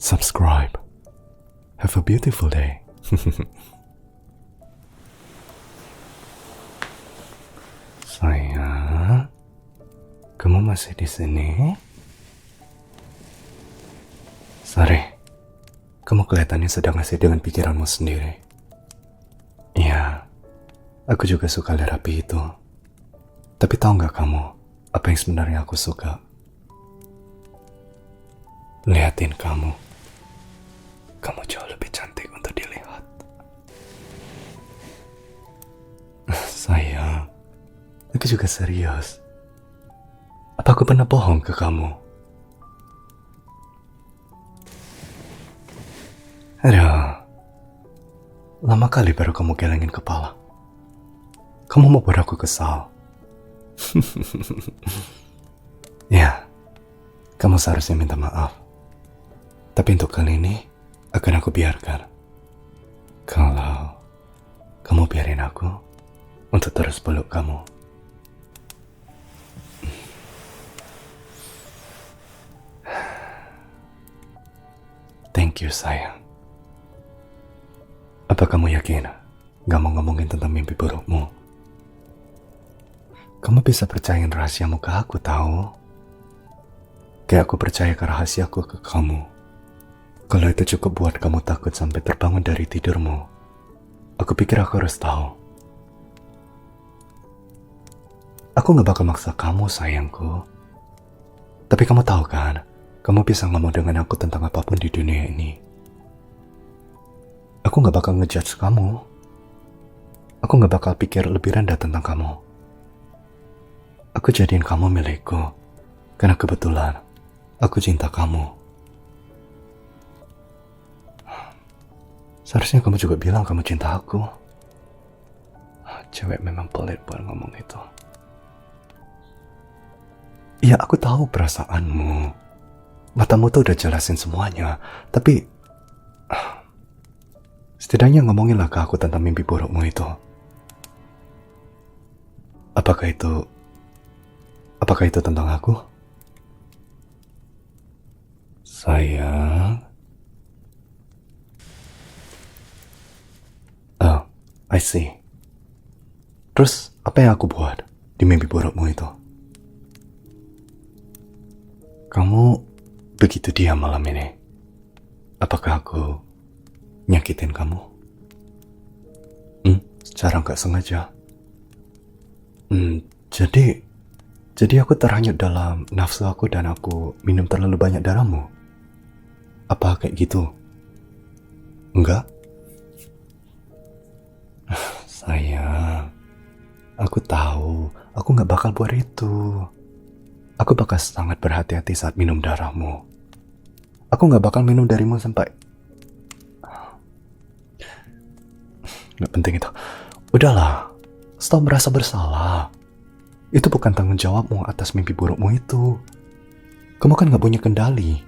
subscribe. Have a beautiful day. Sayang, kamu masih di sini? Sorry, kamu kelihatannya sedang asik dengan pikiranmu sendiri. Iya, aku juga suka lihat rapi itu. Tapi tahu nggak kamu, apa yang sebenarnya aku suka? Liatin kamu. Kamu jauh lebih cantik untuk dilihat. Sayang, aku juga serius. Apa aku pernah bohong ke kamu? Aduh, lama kali baru kamu gelengin kepala. Kamu mau buat aku kesal. Ya, kamu seharusnya minta maaf. Tapi untuk kali ini, akan aku biarkan. Kalau kamu biarin aku untuk terus peluk kamu. Thank you, sayang. Apa kamu yakin gak mau ngomongin tentang mimpi burukmu? Kamu bisa percayain rahasiamu ke aku, tahu? Kayak aku percaya ke rahasiaku ke kamu. Kalau itu cukup buat kamu takut sampai terbangun dari tidurmu, aku pikir aku harus tahu. Aku gak bakal maksa kamu, sayangku. Tapi kamu tahu kan, kamu bisa ngomong dengan aku tentang apapun di dunia ini. Aku gak bakal ngejudge kamu. Aku gak bakal pikir lebih rendah tentang kamu. Aku jadiin kamu milikku, karena kebetulan aku cinta kamu. Seharusnya kamu juga bilang kamu cinta aku. Cewek memang pelit buat ngomong itu. Iya, aku tahu perasaanmu. Matamu tuh udah jelasin semuanya. Tapi setidaknya ngomonginlah ke aku tentang mimpi burukmu itu. Apakah itu tentang aku? Sayang. Oh, I see. Terus apa yang aku buat di mimpi burukmu itu? Kamu begitu diam malam ini. Apakah aku nyakitin kamu? Secara nggak sengaja. Jadi aku terhanyut dalam nafsu aku dan aku minum terlalu banyak darahmu. Apa kayak gitu? Enggak? Sayang, aku tahu, aku gak bakal buat itu. Aku bakal sangat berhati-hati saat minum darahmu. Aku gak bakal minum darimu sampai... Gak penting itu. Udahlah, stop merasa bersalah. Itu bukan tanggung jawabmu atas mimpi burukmu itu. Kamu kan gak punya kendali.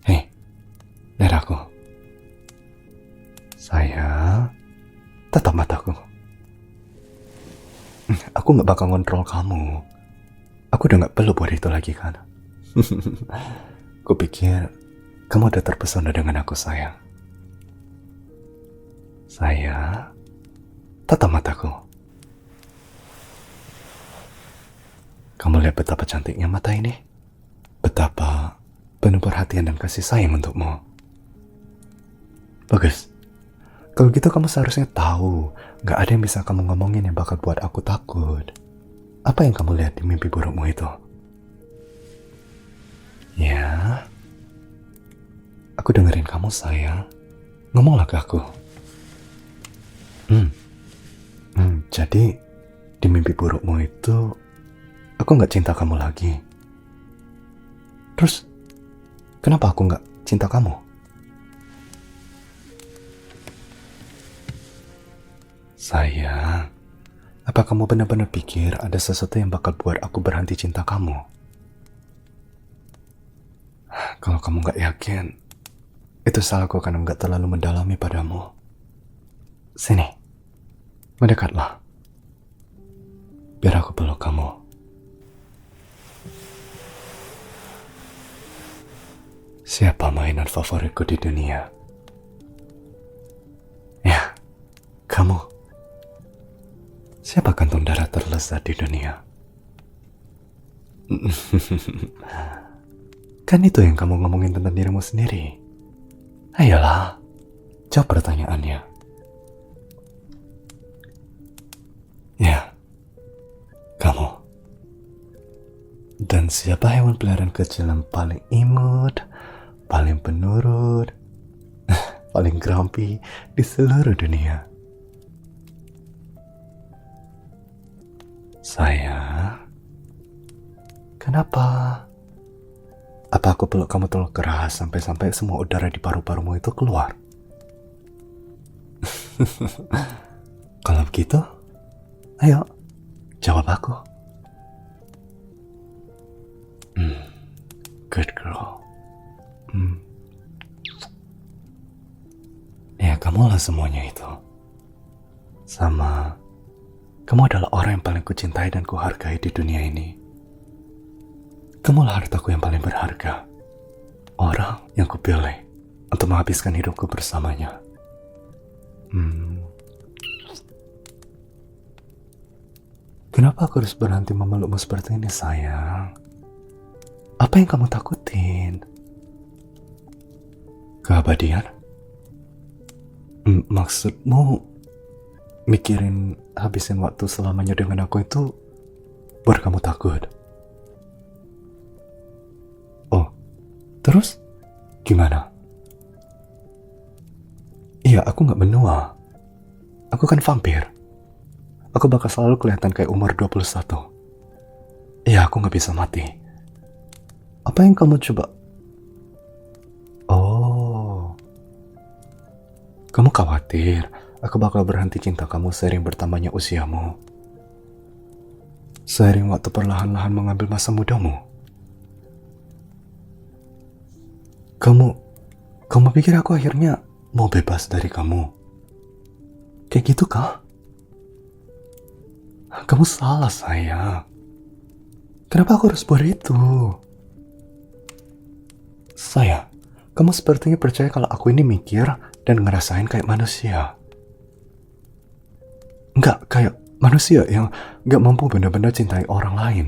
Hei, lihat aku. Sayang, tatap mataku. Aku gak bakal ngontrol kamu. Aku udah gak perlu buat itu lagi kan. Kupikir kamu udah terpesona dengan aku, sayang. Sayang, tatap mataku. Kamu lihat betapa cantiknya mata ini? Betapa penuh perhatian dan kasih sayang untukmu. Bagus. Kalau gitu kamu seharusnya tahu, gak ada yang bisa kamu ngomongin yang bakal buat aku takut. Apa yang kamu lihat di mimpi burukmu itu? Ya, aku dengerin kamu, sayang. Ngomonglah ke aku. Jadi di mimpi burukmu itu, aku gak cinta kamu lagi. Terus, kenapa aku gak cinta kamu? Sayang, apa kamu benar-benar pikir ada sesuatu yang bakal buat aku berhenti cinta kamu? Kalau kamu gak yakin, itu salahku karena gak terlalu mendalami padamu. Sini, mendekatlah. Biar aku peluk kamu. Siapa mainan favoritku di dunia? Ya, kamu. Siapa kantung darah terlezat di dunia? Kan itu yang kamu ngomongin tentang dirimu sendiri. Ayolah, jawab pertanyaannya. Ya, kamu. Dan siapa hewan peliharaan kecil yang paling imut, paling penurut, paling grumpy di seluruh dunia? Saya. Kenapa? Apa aku peluk kamu terlalu keras sampai-sampai semua udara di paru-parumu itu keluar? Kalau begitu, ayo, jawab aku. Good girl. Ya, kamulah semuanya itu. Sama, kamu adalah orang yang paling kucintai dan kuhargai di dunia ini. Kamulah hartaku yang paling berharga. Orang yang kupilih untuk menghabiskan hidupku bersamanya. Kenapa aku harus berhenti memelukmu seperti ini, sayang? Apa yang kamu takutin? Keabadian? Maksudmu mikirin habisin waktu selamanya dengan aku itu buat kamu takut? Oh, terus gimana? Iya, aku gak menua. Aku kan vampir. Aku bakal selalu kelihatan kayak umur 21. Iya, aku gak bisa mati. Apa yang kamu coba? Oh, kamu khawatir aku bakal berhenti cinta kamu seiring bertambahnya usiamu, seiring waktu perlahan-lahan mengambil masa mudamu. Kamu pikir aku akhirnya mau bebas dari kamu? Kayak gitu kah? Kamu salah, sayang. Kenapa aku harus buat itu? Sayang, kamu sepertinya percaya kalau aku ini mikir dan ngerasain kayak manusia. Enggak, kayak manusia yang gak mampu benar-benar cintai orang lain.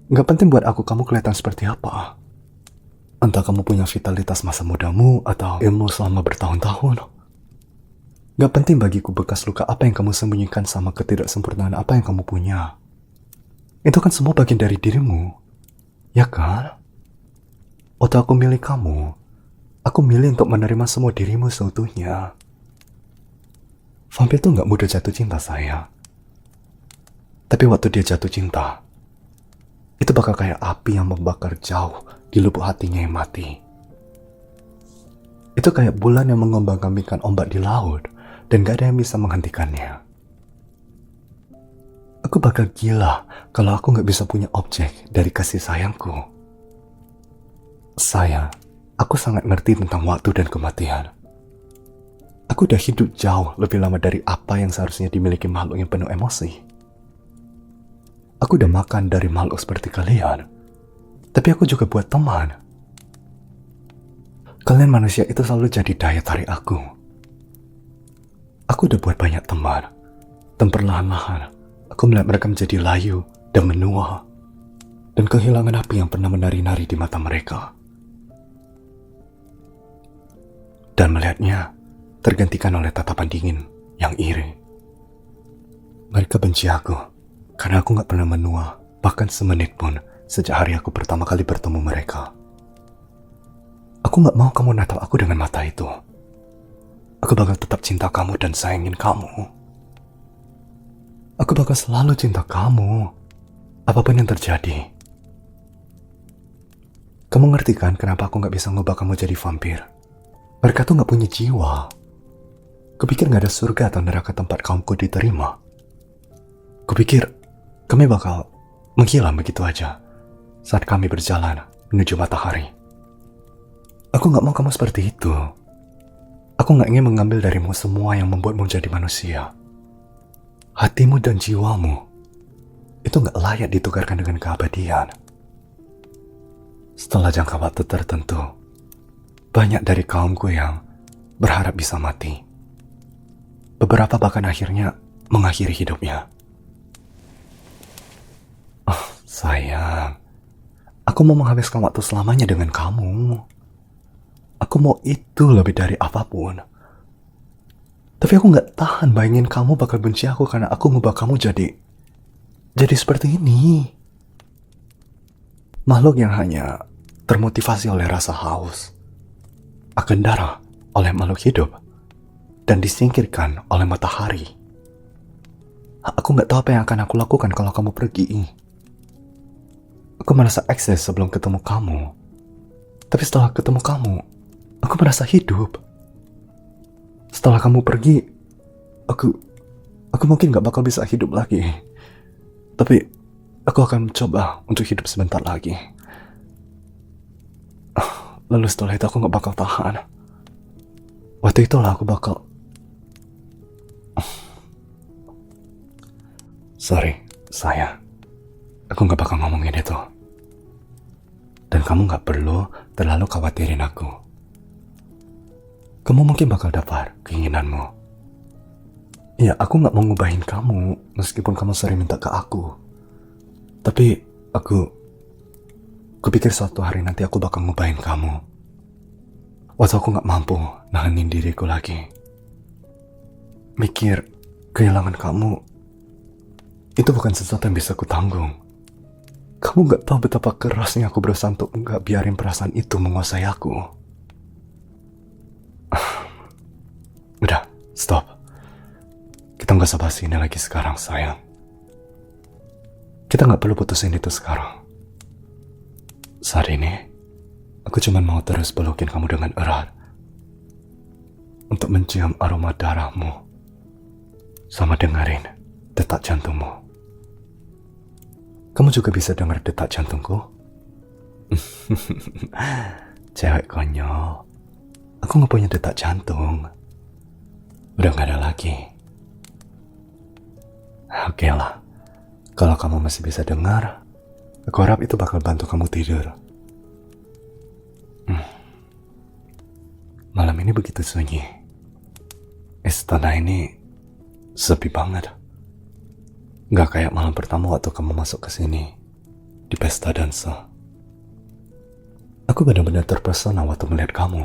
Gak penting buat aku kamu kelihatan seperti apa. Entah kamu punya vitalitas masa mudamu atau ilmu selama bertahun-tahun. Gak penting bagiku bekas luka apa yang kamu sembunyikan sama ketidaksempurnaan apa yang kamu punya. Itu kan semua bagian dari dirimu. Ya kan? Waktu aku milih kamu, aku milih untuk menerima semua dirimu seutuhnya. Vampir tuh gak mudah jatuh cinta, sayang. Tapi waktu dia jatuh cinta, itu bakal kayak api yang membakar jauh di lubuk hatinya yang mati. Itu kayak bulan yang mengombang-ambingkan ombak di laut dan gak ada yang bisa menghentikannya. Aku bakal gila kalau aku gak bisa punya objek dari kasih sayangku. Sayang, aku sangat ngerti tentang waktu dan kematian. Aku udah hidup jauh lebih lama dari apa yang seharusnya dimiliki makhluk yang penuh emosi. Aku udah makan dari makhluk seperti kalian, tapi aku juga buat teman. Kalian manusia itu selalu jadi daya tarik aku. Aku udah buat banyak teman, dan perlahan-lahan aku melihat mereka menjadi layu dan menua, dan kehilangan api yang pernah menari-nari di mata mereka. Dan melihatnya tergantikan oleh tatapan dingin yang iri. Mereka benci aku karena aku gak pernah menua, bahkan semenit pun sejak hari aku pertama kali bertemu mereka. Aku gak mau kamu natap aku dengan mata itu. Aku bakal tetap cinta kamu dan sayangin kamu. Aku bakal selalu cinta kamu, apapun yang terjadi. Kamu ngerti kan kenapa aku gak bisa ngubah kamu jadi vampir? Mereka tuh gak punya jiwa. Kupikir gak ada surga atau neraka tempat kaumku diterima. Kupikir kami bakal menghilang begitu aja saat kami berjalan menuju matahari. Aku gak mau kamu seperti itu. Aku gak ingin mengambil darimu semua yang membuatmu jadi manusia. Hatimu dan jiwamu itu gak layak ditukarkan dengan keabadian. Setelah jangka waktu tertentu, banyak dari kaumku yang berharap bisa mati. Beberapa bahkan akhirnya mengakhiri hidupnya. Oh, sayang, aku mau menghabiskan waktu selamanya dengan kamu. Aku mau itu lebih dari apapun. Tapi aku gak tahan bayangin kamu bakal benci aku karena aku ngubah kamu jadi seperti ini. Makhluk yang hanya termotivasi oleh rasa haus, akan darah oleh makhluk hidup, dan disingkirkan oleh matahari. Aku gak tahu apa yang akan aku lakukan kalau kamu pergi. Aku merasa eksis sebelum ketemu kamu. Tapi setelah ketemu kamu, aku merasa hidup. Setelah kamu pergi, aku mungkin gak bakal bisa hidup lagi. Tapi aku akan mencoba untuk hidup sebentar lagi. Lalu setelah itu aku gak bakal tahan. Waktu itulah aku bakal... Sorry, sayang. Aku gak bakal ngomongin itu. Dan kamu gak perlu terlalu khawatirin aku. Kamu mungkin bakal dapat keinginanmu. Ya, aku gak mau ngubahin kamu meskipun kamu sering minta ke aku. Tapi aku pikir suatu hari nanti aku bakal ngubahin kamu. Waktu aku gak mampu nahanin diriku lagi. Mikir kehilangan kamu itu bukan sesuatu yang bisa kutanggung. Kamu gak tahu betapa kerasnya aku berusaha untuk gak biarin perasaan itu menguasai aku. Udah, stop. Kita gak usah bahas ini lagi sekarang, sayang. Kita gak perlu putusin itu sekarang. Saat ini, aku cuma mau terus pelukin kamu dengan erat. Untuk mencium aroma darahmu. Sama dengerin detak jantungmu. Kamu juga bisa dengar detak jantungku? Cewek konyol. Aku gak punya detak jantung. Udah gak ada lagi. Oke lah. Kalau kamu masih bisa dengar, aku harap itu bakal bantu kamu tidur. Malam ini begitu sunyi. Istana ini sepi banget. Gak kayak malam pertama waktu kamu masuk ke sini di pesta dansa. Aku benar-benar terpesona waktu melihat kamu.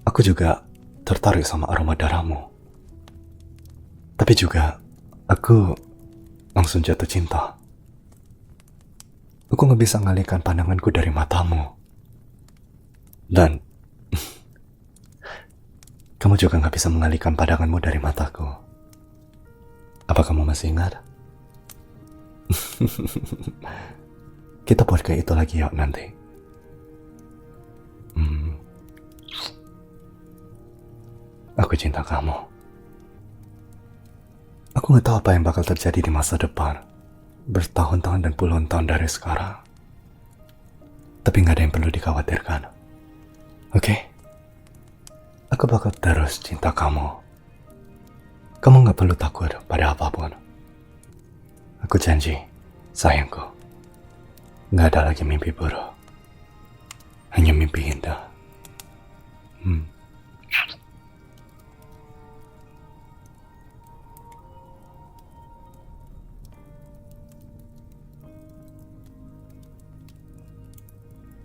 Aku juga tertarik sama aroma darahmu. Tapi juga aku langsung jatuh cinta. Aku gak bisa ngalihkan pandanganku dari matamu. Dan kamu juga gak bisa mengalihkan pandanganmu dari mataku. Apa kamu masih ingat? Kita buat kayak itu lagi yuk nanti. Aku cinta kamu. Aku gak tahu apa yang bakal terjadi di masa depan. Bertahun-tahun dan puluhan tahun dari sekarang. Tapi gak ada yang perlu dikhawatirkan. Oke? Aku bakal terus cinta kamu. Kamu gak perlu takut pada apapun. Aku janji, sayangku. Gak ada lagi mimpi buruk. Hanya mimpi indah.